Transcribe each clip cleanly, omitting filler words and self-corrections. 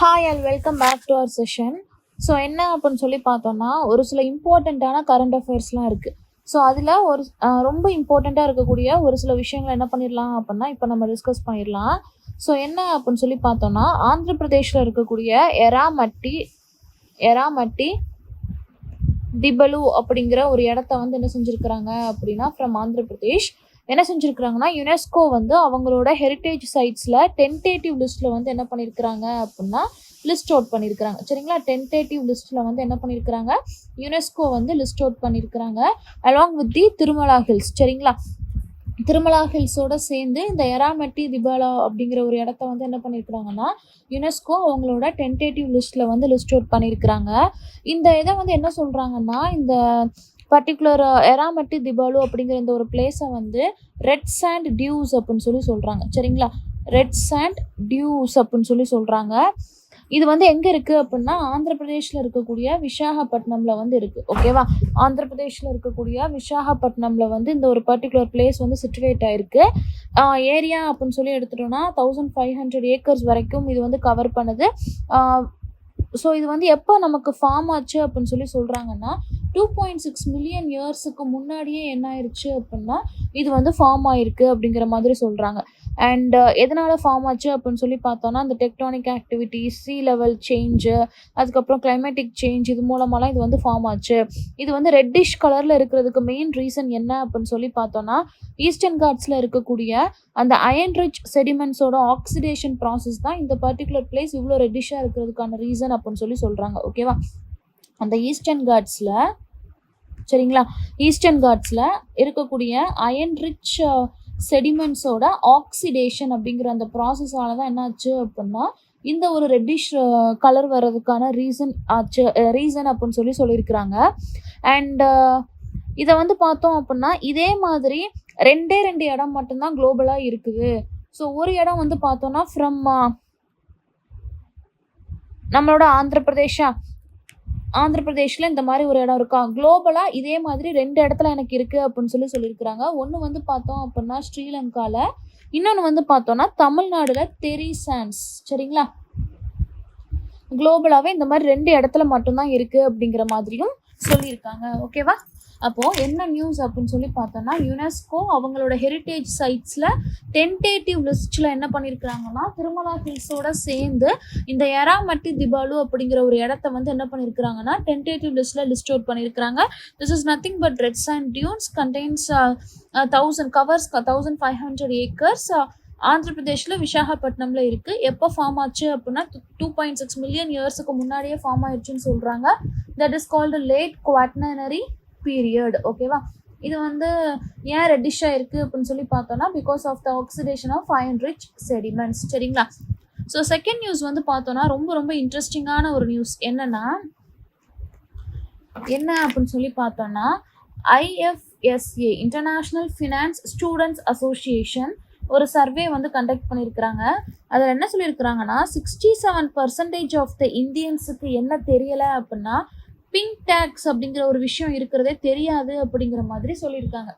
Hi and welcome back to our session. So என்ன அப்படின்னு சொல்லி பார்த்தோம்னா, ஒரு சில இம்பார்ட்டண்ட்டான கரண்ட் அஃபேர்ஸ்லாம் இருக்குது. ஸோ அதில் ஒரு ரொம்ப இம்பார்ட்டண்ட்டாக இருக்கக்கூடிய ஒரு சில விஷயங்கள் என்ன பண்ணிடலாம் அப்படின்னா, இப்போ நம்ம டிஸ்கஸ் பண்ணிடலாம். ஸோ என்ன அப்படின்னு சொல்லி பார்த்தோம்னா, ஆந்திர பிரதேஷில் இருக்கக்கூடிய எராமட்டி திபலு அப்படிங்கிற ஒரு இடத்த வந்து என்ன செஞ்சுருக்கிறாங்க அப்படின்னா, ஃப்ரம் ஆந்திர பிரதேஷ் என்ன செஞ்சுருக்கிறாங்கன்னா, யுனெஸ்கோ வந்து அவங்களோட ஹெரிட்டேஜ் சைட்ஸில் டென்டேட்டிவ் லிஸ்ட்டில் வந்து என்ன பண்ணியிருக்கிறாங்க அப்படின்னா லிஸ்ட் அவுட் பண்ணியிருக்கிறாங்க. சரிங்களா, டென்டேட்டிவ் லிஸ்ட்டில் வந்து என்ன பண்ணியிருக்கிறாங்க, யுனெஸ்கோ வந்து லிஸ்ட் அவுட் பண்ணியிருக்கிறாங்க along with the Tirumala hills. சரிங்களா, திருமலா ஹில்ஸோட சேர்ந்து இந்த எராமட்டி திபாலா அப்படிங்கிற ஒரு இடத்த வந்து என்ன பண்ணியிருக்கிறாங்கன்னா, யுனெஸ்கோ அவங்களோட டென்டேட்டிவ் லிஸ்ட்டில் வந்து லிஸ்ட் அவுட் பண்ணியிருக்கிறாங்க. இந்த இதை வந்து என்ன சொல்கிறாங்கன்னா, இந்த பர்டிகுலர் எராமட்டி திபாலு அப்படிங்கிற இந்த ஒரு பிளேஸை வந்து ரெட் சாண்ட் டியூஸ் அப்படின்னு சொல்லி சொல்கிறாங்க. சரிங்களா, ரெட் சாண்ட் டியூஸ் அப்படின்னு சொல்லி சொல்கிறாங்க. இது வந்து எங்கே இருக்குது அப்படின்னா, ஆந்திர பிரதேஷில் இருக்கக்கூடிய விசாகப்பட்டினமில் வந்து இருக்குது. ஓகேவா, ஆந்திர பிரதேஷில் இருக்கக்கூடிய விசாகப்பட்டினமில் வந்து இந்த ஒரு பர்டிகுலர் பிளேஸ் வந்து சிச்சுவேட் ஆகிருக்கு. ஏரியா அப்படின்னு சொல்லி எடுத்துட்டோம்னா 1500 ஏக்கர்ஸ் வரைக்கும் இது வந்து கவர் பண்ணுது. ஸோ இது வந்து எப்போ நமக்கு ஃபார்ம் ஆச்சு அப்படின்னு சொல்லி சொல்கிறாங்கன்னா, 2.6 மில்லியன் இயர்ஸுக்கு முன்னாடியே என்ன ஆயிடுச்சு அப்படின்னா இது வந்து ஃபார்ம் ஆயிருக்கு அப்படிங்கிற மாதிரி சொல்கிறாங்க. அண்ட் எதனால் ஃபார்ம் ஆச்சு அப்படின்னு சொல்லி பார்த்தோன்னா, அந்த tectonic activities, sea level change, அதுக்கப்புறம் கிளைமேட்டிக் சேஞ்ச், இது மூலமாலாம் இது வந்து ஃபார்ம் ஆச்சு. இது வந்து ரெட்டிஷ் கலரில் இருக்கிறதுக்கு மெயின் ரீசன் என்ன அப்படின்னு சொல்லி பார்த்தோன்னா, ஈஸ்டர்ன் காட்ஸில் இருக்கக்கூடிய அந்த அயன் ரிச் செடிமெண்ட்ஸோட ஆக்சிடேஷன் ப்ராசஸ் தான் இந்த பர்டிகுலர் பிளேஸ் இவ்வளோ ரெட்டிஷாக இருக்கிறதுக்கான ரீசன் அப்படின்னு சொல்லி சொல்கிறாங்க. ஓகேவா, அந்த ஈஸ்டர்ன் காட்ஸில், சரிங்களா, ஈஸ்டர்ன் காட்ஸில் இருக்கக்கூடிய அயன் ரிச் செடிமெண்ட்ஸோட ஆக்சிடேஷன் அப்படிங்கிற அந்த ப்ராசஸால தான் என்ன ஆச்சு அப்படின்னா இந்த ஒரு ரெட்டிஷ் கலர் வர்றதுக்கான ரீசன் அப்படின்னு சொல்லியிருக்கிறாங்க. அண்ட் இதை வந்து பார்த்தோம் அப்படின்னா, இதே மாதிரி ரெண்டு இடம் மட்டும்தான் குளோபலாக இருக்குது. ஸோ ஒரு இடம் வந்து பார்த்தோன்னா ஃப்ரம் நம்மளோட ஆந்திர பிரதேஷில் இந்த மாதிரி ஒரு இடம் இருக்கா, குளோபலாக இதே மாதிரி 2 இடத்துல எனக்கு இருக்குது அப்படின்னு சொல்லியிருக்கிறாங்க. ஒன்று வந்து பார்த்தோம் அப்படின்னா ஸ்ரீலங்காவில், இன்னொன்று வந்து பார்த்தோன்னா தமிழ்நாடுல தெரி சான்ஸ். சரிங்களா, குளோபலாகவே இந்த மாதிரி 2 இடத்துல மட்டும்தான் இருக்குது அப்படிங்கிற மாதிரியும் சொல்லியிருக்காங்க. ஓகேவா, அப்போது என்ன நியூஸ் அப்படின்னு சொல்லி பார்த்தோன்னா, யுனெஸ்கோ அவங்களோட ஹெரிட்டேஜ் சைட்ஸில் டென்டேட்டிவ் லிஸ்ட்டில் என்ன பண்ணியிருக்கிறாங்கன்னா, திருமலா ஹில்ஸோட சேர்ந்து இந்த எராமட்டி திபாலு அப்படிங்கிற ஒரு இடத்த வந்து என்ன பண்ணியிருக்கிறாங்கன்னா டென்டேட்டிவ் லிஸ்ட்டில் லிஸ்ட் அவுட் பண்ணியிருக்கிறாங்க. This is nothing but red sand dunes, contains 1500 acres. Andhra பிரதேஷில் விசாகப்பட்டினமில் இருக்குது. எப்போ ஃபார்ம் ஆச்சு அப்படின்னா 2.6 மில்லியன் இயர்ஸுக்கு முன்னாடியே ஃபார்ம் ஆயிடுச்சுன்னு சொல்கிறாங்க. That is called late quaternary period. ஓகேவா, இது வந்து ஏன் ரெட்டிஷாக இருக்குது அப்படின்னு சொல்லி பார்த்தோன்னா, because of the oxidation of iron rich sediments. சரிங்களா, ஸோ செகண்ட் நியூஸ் வந்து பார்த்தோன்னா ரொம்ப இன்ட்ரெஸ்டிங்கான ஒரு நியூஸ். என்ன அப்படின்னு சொல்லி பார்த்தோன்னா, IFSA international finance students association ஒரு சர்வே வந்து கண்டக்ட் பண்ணியிருக்கிறாங்க. அதில் என்ன சொல்லியிருக்கிறாங்கன்னா, 67% ஆஃப் த இந்தியன்ஸுக்கு என்ன தெரியலை அப்படின்னா, பிங்க் டேக்ஸ் அப்படிங்கிற ஒரு விஷயம் இருக்கிறதே தெரியாது அப்படிங்கிற மாதிரி சொல்லியிருக்காங்க.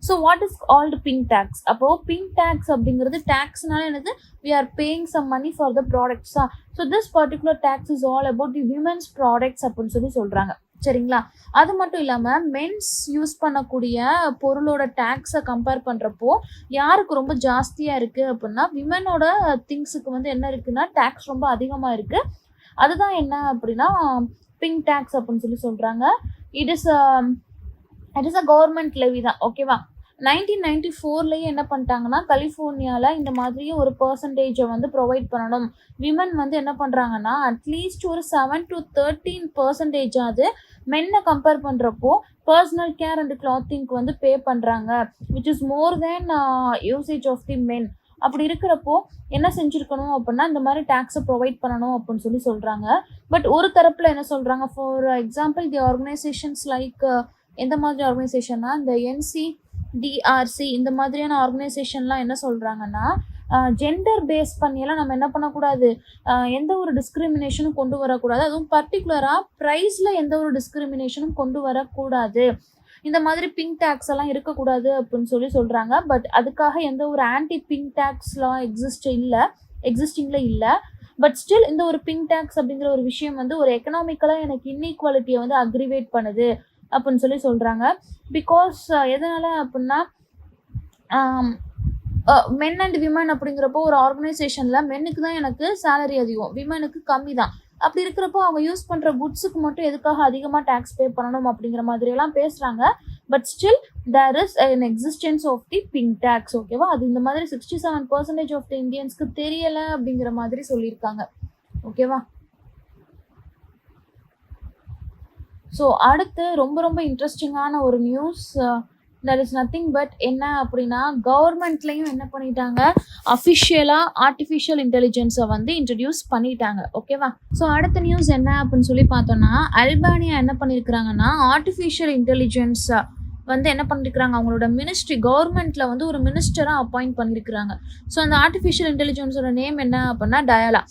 So what is called pink tax? அப்போது பிங்க் டேக்ஸ் அப்படிங்கிறது, டேக்ஸ்னால என்னது, we are paying some money for the ப்ராடக்ட்ஸா. So this particular tax is all about the women's products அப்படின்னு சொல்கிறாங்க. சரிங்களா, அது மட்டும் இல்லாமல் மென்ஸ் யூஸ் பண்ணக்கூடிய பொருளோட டேக்ஸை கம்பேர் பண்ணுறப்போ யாருக்கு ரொம்ப ஜாஸ்தியாக இருக்குது அப்படின்னா, விமனோட திங்ஸுக்கு வந்து என்ன இருக்குன்னா டேக்ஸ் ரொம்ப அதிகமாக இருக்குது. அதுதான் என்ன அப்படின்னா பிங்க் டேக்ஸ் அப்படின்னு சொல்கிறாங்க. It is a government levy தான். ஓகேவா, 1994 என்ன பண்ணிட்டாங்கன்னா, கலிஃபோர்னியாவில் இந்த மாதிரியும் ஒரு பர்சன்டேஜை வந்து ப்ரொவைட் பண்ணணும். விமன் வந்து என்ன பண்ணுறாங்கன்னா, அட்லீஸ்ட் ஒரு 7 to 13% மென்னை கம்பேர் பண்ணுறப்போ பர்சனல் கேர் அண்ட் கிளாத்திங்க்கு வந்து பே பண்ணுறாங்க, which is more than usage of the men. அப்படி இருக்கிறப்போ என்ன செஞ்சுருக்கணும் அப்படின்னா, இந்த மாதிரி டேக்ஸை ப்ரொவைட் பண்ணணும் அப்படின்னு சொல்கிறாங்க. பட் ஒரு தரப்பில் என்ன சொல்கிறாங்க, for example the organisations like, எந்த மாதிரி ஆர்கனைசேஷன்னா இந்த NCDRC இந்த மாதிரியான ஆர்கனைசேஷன்லாம் என்ன சொல்கிறாங்கன்னா, ஜெண்டர் பேஸ் பண்ணியெல்லாம் நம்ம என்ன பண்ணக்கூடாது, எந்த ஒரு டிஸ்கிரிமினேஷனும் கொண்டு வரக்கூடாது. அதுவும் பர்டிகுலராக ப்ரைஸில் எந்த ஒரு டிஸ்கிரிமினேஷனும் கொண்டு வரக்கூடாது. இந்த மாதிரி பிங்க் டேக்ஸ் எல்லாம் இருக்கக்கூடாது அப்படின்னு சொல்கிறாங்க. பட் அதுக்காக எந்த ஒரு ஆன்டி பிங்க் டேக்ஸ்லாம் எக்ஸிஸ்டிங்கில் இல்லை. பட் ஸ்டில் இந்த ஒரு பிங்க் டேக்ஸ் அப்படிங்கிற ஒரு விஷயம் வந்து ஒரு எக்கனாமிக்கலாக எனக்கு இன்இக்வாலிட்டியை வந்து அக்ரிவேட் பண்ணுது அப்படின்னு சொல்லி சொல்கிறாங்க. பிகாஸ் எதனால் அப்படின்னா மென் அண்ட் விமன் அப்படிங்கிறப்போ ஒரு ஆர்கனைசேஷனில் மென்னுக்கு தான் எனக்கு சேலரி அதிகம், விமனுக்கு கம்மி தான். அப்படி இருக்கிறப்போ அவங்க யூஸ் பண்ணுற குட்ஸுக்கு மட்டும் எதுக்காக அதிகமாக டேக்ஸ் பே பண்ணணும் அப்படிங்கிற மாதிரியெல்லாம் பேசுகிறாங்க. But still there is an existence of the pink tax. ஓகேவா, அது இந்த மாதிரி 67% ஆஃப் தி இந்தியன்ஸ்க்கு தெரியலை அப்படிங்கிற மாதிரி சொல்லியிருக்காங்க. ஓகேவா, ஸோ அடுத்து ரொம்ப ரொம்ப இன்ட்ரெஸ்டிங்கான ஒரு news. That is nothing but என்ன அப்படின்னா கவர்மெண்ட்லேயும் என்ன பண்ணிட்டாங்க, அஃபிஷியலாக ஆர்டிஃபிஷியல் இன்டெலிஜென்ஸை வந்து இன்ட்ரடியூஸ் பண்ணிட்டாங்க. ஓகேவா, ஸோ அடுத்த நியூஸ் என்ன அப்படின்னு சொல்லி பார்த்தோன்னா அல்பானியா என்ன பண்ணியிருக்கிறாங்கன்னா ஆர்டிஃபிஷியல் இன்டெலிஜென்ஸை வந்து என்ன பண்ணியிருக்கிறாங்க, அவங்களோட மினிஸ்ட்ரி கவர்மெண்ட்டில் வந்து ஒரு மினிஸ்டராக அப்பாயிண்ட் பண்ணியிருக்கிறாங்க. ஸோ அந்த ஆர்டிஃபிஷியல் இன்டெலிஜென்ஸோட நேம் என்ன அப்படின்னா டயலா.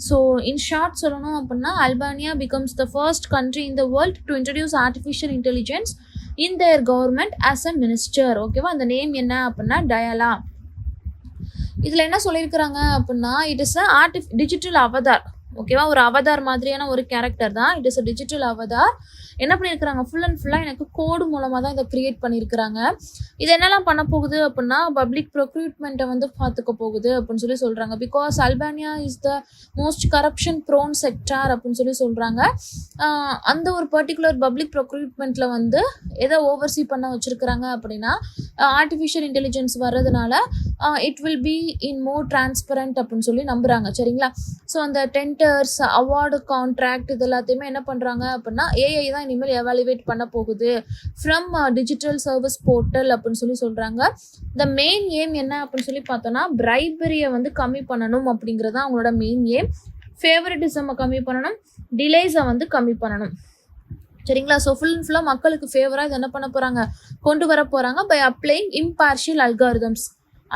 ஸோ இன் ஷார்ட் சொல்லணும் அப்படின்னா Albania becomes the first country in the world to introduce artificial intelligence in their government as a minister. ஓகேவா, அந்த நேம் என்ன அப்படின்னா டயலா. இதில் என்ன சொல்லியிருக்கிறாங்க அப்படின்னா it is a digital Avatar. ஓகேவா, ஒரு அவதார் மாதிரியான ஒரு கேரக்டர் தான். It is a digital Avatar. என்ன பண்ணியிருக்கிறாங்க, ஃபுல் அண்ட் ஃபுல்லாக எனக்கு கோடு மூலமாக தான் இதை க்ரியேட் பண்ணியிருக்கிறாங்க. இது என்னெல்லாம் பண்ண போகுது அப்படின்னா பப்ளிக் ப்ரொக்யூட்மெண்ட்டை வந்து பார்த்துக்க போகுது அப்படின்னு சொல்லி சொல்கிறாங்க. Because Albania is the most corruption prone sector அப்படின்னு சொல்லி சொல்கிறாங்க. அந்த ஒரு பர்டிகுலர் பப்ளிக் ப்ரொக்யூட்மெண்ட்டில் வந்து எதை ஓவர்சி பண்ண வச்சுருக்கிறாங்க அப்படின்னா ஆர்டிஃபிஷியல் இன்டெலிஜென்ஸ் வர்றதுனால it will be in more transparent அப்படின்னு சொல்லி நம்புகிறாங்க. சரிங்களா, ஸோ அந்த டெண்டர்ஸ், அவார்டு, கான்ட்ராக்ட் இது எல்லாத்தையுமே என்ன பண்ணுறாங்க அப்படின்னா ஏஐ தான் இனிமேல் எவாலுவேட் பண்ண போகுது ஃப்ரம் டிஜிட்டல் சர்வீஸ் போர்ட்டல் அப்படின்னு சொல்லி சொல்கிறாங்க. த மெயின் ஏம் என்ன அப்படின்னு சொல்லி பார்த்தோன்னா பிரைபரியை வந்து கம்மி பண்ணணும் அப்படிங்கிறது அவங்களோட மெயின் ஏம். ஃபேவரட்டிசமை கம்மி பண்ணணும், டிலேஸை வந்து கம்மி பண்ணணும். சரிங்களா, ஸோ ஃபுல் அண்ட் ஃபுல்லாக மக்களுக்கு ஃபேவராக இது என்ன பண்ண போகிறாங்க, கொண்டு வர போகிறாங்க பை அப்ளைங் இம்பார்ஷியல்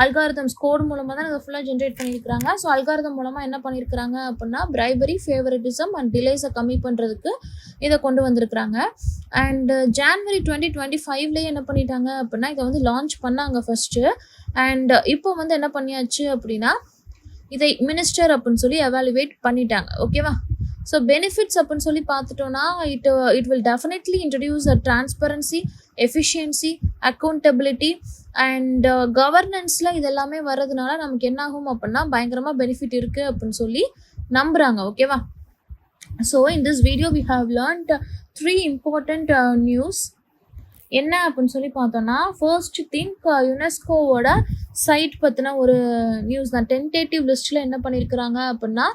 அல்காரிதம்ஸ் கோடு மூலமாக தான் இதை ஃபுல்லாக ஜென்ரேட் பண்ணியிருக்கிறாங்க. ஸோ அல்காரிதம் மூலமாக என்ன பண்ணியிருக்கிறாங்க அப்படின்னா பிரைபரி, ஃபேவரட்டிசம் அண்ட் டிலேஸை கம்மி பண்ணுறதுக்கு இதை கொண்டு வந்திருக்கிறாங்க. அண்ட் ஜான்வரி 2025 என்ன பண்ணிட்டாங்க அப்படின்னா இதை வந்து லான்ச் பண்ணாங்க ஃபஸ்ட்டு. அண்ட் இப்போ வந்து என்ன பண்ணியாச்சு அப்படின்னா இதை மினிஸ்டர் அப்படின்னு சொல்லி எவாலுவேட் பண்ணிட்டாங்க. ஓகேவா, ஸோ பெனிஃபிட்ஸ் அப்படின்னு சொல்லி பார்த்துட்டோன்னா it will definitely introduce a transparency, efficiency, accountability and கவர்னன்ஸில் இது எல்லாமே வர்றதுனால நமக்கு என்ன ஆகும் அப்படின்னா பயங்கரமாக பெனிஃபிட் இருக்குது அப்படின்னு சொல்லி நம்புகிறாங்க. ஓகேவா, so in this video we have learned 3 important news. என்ன அப்படின்னு சொல்லி பார்த்தோன்னா ஃபர்ஸ்ட் திங்க் யுனெஸ்கோவோட சைட் பற்றின ஒரு நியூஸ் தான். டென்டேட்டிவ் லிஸ்ட்டில் என்ன பண்ணியிருக்கிறாங்க அப்படின்னா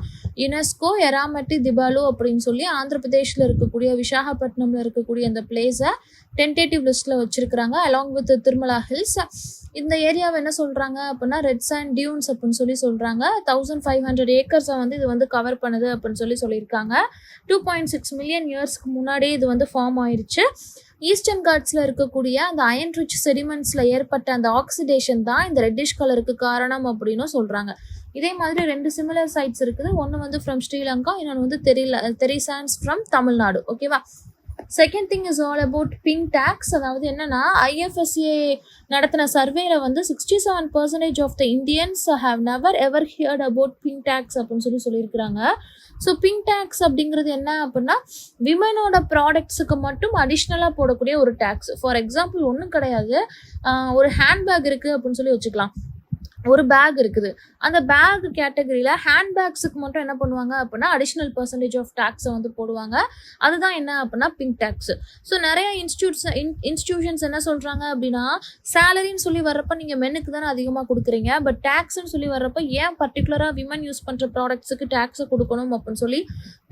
யுனெஸ்கோ எராமட்டி திபாலு அப்படின்னு சொல்லி ஆந்திர பிரதேஷில் இருக்கக்கூடிய விசாகப்பட்டினமில் இருக்கக்கூடிய அந்த பிளேஸை டென்டேட்டிவ் லிஸ்ட்டில் வச்சுருக்கிறாங்க அலாங் வித் திருமலா ஹில்ஸ். இந்த ஏரியாவை என்ன சொல்கிறாங்க அப்படின்னா ரெட் சாண்ட் டியூன்ஸ் அப்படின்னு சொல்லி சொல்கிறாங்க. 1500 ஏக்கர்ஸை வந்து இது வந்து கவர் பண்ணுது அப்படின்னு சொல்லி சொல்லியிருக்காங்க. 2.6 மில்லியன் இயர்ஸ்க்கு முன்னாடியே இது வந்து ஃபார்ம் ஆயிடுச்சு. ஈஸ்டர்ன் காட்ஸில் இருக்கக்கூடிய அந்த அயன் ரிச் செடிமெண்ட்ஸில் ஏற்பட்ட அந்த ஆக்சிடேஷன் தான் இந்த ரெட்டிஷ் கலருக்கு காரணம் அப்படின்னு சொல்கிறாங்க. இதே மாதிரி 2 சிமிலர் சைட்ஸ் இருக்குது. ஒன்று வந்து ஃப்ரம் ஸ்ரீலங்கா, இன்னொன்று வந்து தெரிசான்ஸ் ஃப்ரம் தமிழ்நாடு. ஓகேவா, second thing is all about pink tax. அதாவது என்னன்னா IFSA நடத்தின சர்வேல வந்து 67% of the Indians have never ever heard about pink tax அப்படின்னு சொல்லியிருக்கிறாங்க. ஸோ பிங்க் டேக்ஸ் அப்படிங்கிறது என்ன அப்படின்னா விமனோட ப்ராடக்ட்ஸுக்கு மட்டும் அடிஷ்னலாக போடக்கூடிய ஒரு டேக்ஸ். ஃபார் எக்ஸாம்பிள் ஒன்றும் கிடையாது, ஒரு ஹேண்ட்பேக் இருக்குது அப்படின்னு சொல்லி வச்சுக்கலாம். ஒரு பேக் இருக்குது, அந்த பேக் கேட்டகரியில் ஹேண்ட்பேக்ஸுக்கு மட்டும் என்ன பண்ணுவாங்க அப்படின்னா அடிஷ்னல் பர்சன்டேஜ் ஆஃப் டேக்ஸை வந்து போடுவாங்க. அதுதான் என்ன அப்படின்னா பிங்க் டேக்ஸ். ஸோ நிறைய இன்ஸ்டிடியூஷன்ஸ் என்ன சொல்கிறாங்க அப்படின்னா சேலரின்னு சொல்லி வர்றப்ப நீங்கள் மென்னுக்கு தானே அதிகமாக கொடுக்குறீங்க, பட் டேக்ஸ்ன்னு சொல்லி வர்றப்ப ஏன் பர்டிகுலராக விமன் யூஸ் பண்ணுற ப்ராடக்ட்ஸுக்கு டேக்ஸை கொடுக்கணும் அப்படின்னு சொல்லி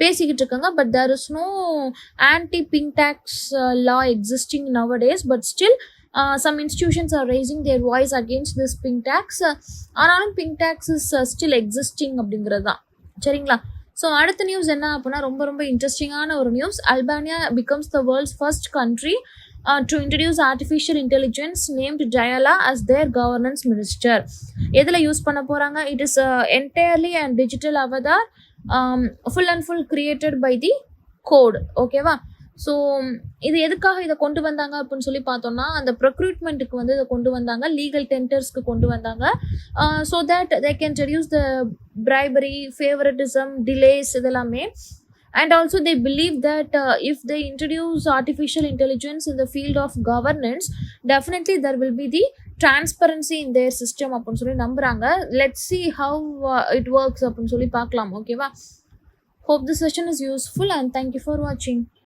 பேசிக்கிட்டு இருக்காங்க. But there is no anti pink tax law existing nowadays, but still some institutions are raising their voice against this pink tax. ஆனாலும் pink tax is still existing அப்படிங்கிறது தான். சரிங்களா, ஸோ அடுத்த நியூஸ் என்ன அப்படின்னா ரொம்ப ரொம்ப இன்ட்ரெஸ்டிங்கான ஒரு news. Albania becomes the world's first country to introduce artificial intelligence named Dayala as their governance minister. எதில் யூஸ் பண்ண போகிறாங்க? It is entirely a digital avatar, full and full created by the code. ஓகேவா, so இது எதுக்காக இதை கொண்டு வந்தாங்க அப்படின்னு சொல்லி பார்த்தோம்னா, அந்த ப்ரொக்ரூட்மெண்ட்டுக்கு வந்து இதை கொண்டு வந்தாங்க. லீகல் டெண்டர்ஸ்க்கு கொண்டு வந்தாங்க. So that they can reduce the bribery, favouritism, delays இதெல்லாமே. And also they believe that if they introduce artificial intelligence in the field of governance, definitely there will be the transparency in their system அப்படின்னு சொல்லி நம்புறாங்க. Let's see how it works அப்படின்னு சொல்லி பார்க்கலாம். ஓகேவா? Hope this session is useful and thank you for watching.